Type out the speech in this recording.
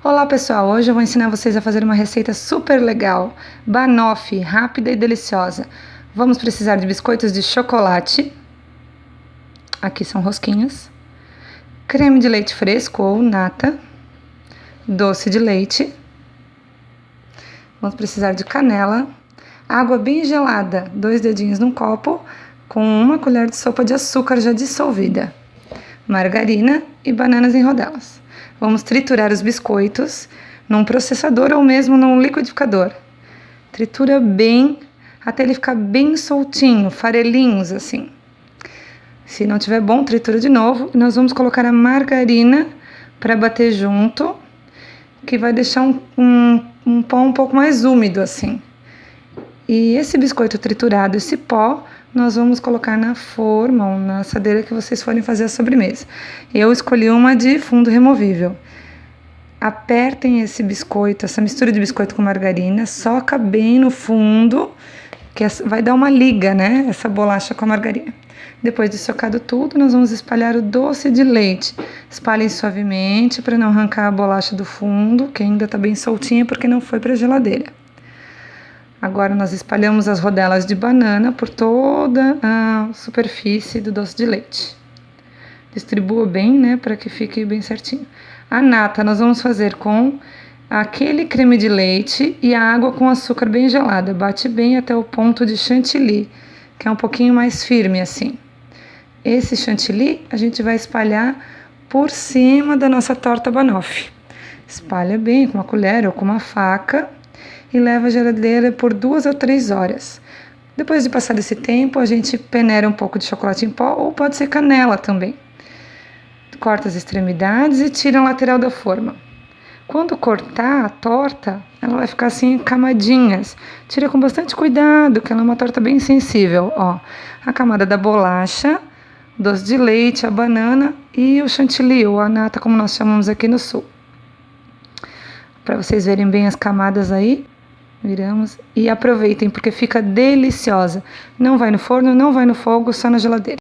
Olá pessoal, hoje eu vou ensinar vocês a fazer uma receita super legal, banoffee, rápida e deliciosa. Vamos precisar de biscoitos de chocolate, aqui são rosquinhas, creme de leite fresco ou nata, doce de leite, vamos precisar de canela, água bem gelada, 2 dedinhos num copo, com 1 colher de sopa de açúcar já dissolvida, margarina e bananas em rodelas. Vamos triturar os biscoitos num processador ou mesmo num liquidificador. Tritura bem até ele ficar bem soltinho, farelinhos assim. Se não tiver bom, tritura de novo. E nós vamos colocar a margarina para bater junto, que vai deixar um pó um pouco mais úmido assim. E esse biscoito triturado, esse pó, nós vamos colocar na forma ou na assadeira que vocês forem fazer a sobremesa. Eu escolhi uma de fundo removível. Apertem esse biscoito, essa mistura de biscoito com margarina, soca bem no fundo, que vai dar uma liga, né? Essa bolacha com a margarina. Depois de socado tudo, nós vamos espalhar o doce de leite. Espalhem suavemente para não arrancar a bolacha do fundo, que ainda está bem soltinha porque não foi para a geladeira. Agora nós espalhamos as rodelas de banana por toda a superfície do doce de leite. Distribua bem, né, para que fique bem certinho. A nata nós vamos fazer com aquele creme de leite e a água com açúcar bem gelada. Bate bem até o ponto de chantilly, que é um pouquinho mais firme assim. Esse chantilly a gente vai espalhar por cima da nossa torta banoffee. Espalha bem com uma colher ou com uma faca e leva à geladeira por 2 ou 3 horas. Depois de passar esse tempo, a gente peneira um pouco de chocolate em pó ou pode ser canela também. Corta as extremidades e tira a lateral da forma. Quando cortar a torta, ela vai ficar assim em camadinhas. Tira com bastante cuidado, que ela é uma torta bem sensível. Ó, a camada da bolacha, doce de leite, a banana e o chantilly, ou a nata, como nós chamamos aqui no sul. Para vocês verem bem as camadas aí, viramos e aproveitem porque fica deliciosa. Não vai no forno, não vai no fogo, só na geladeira.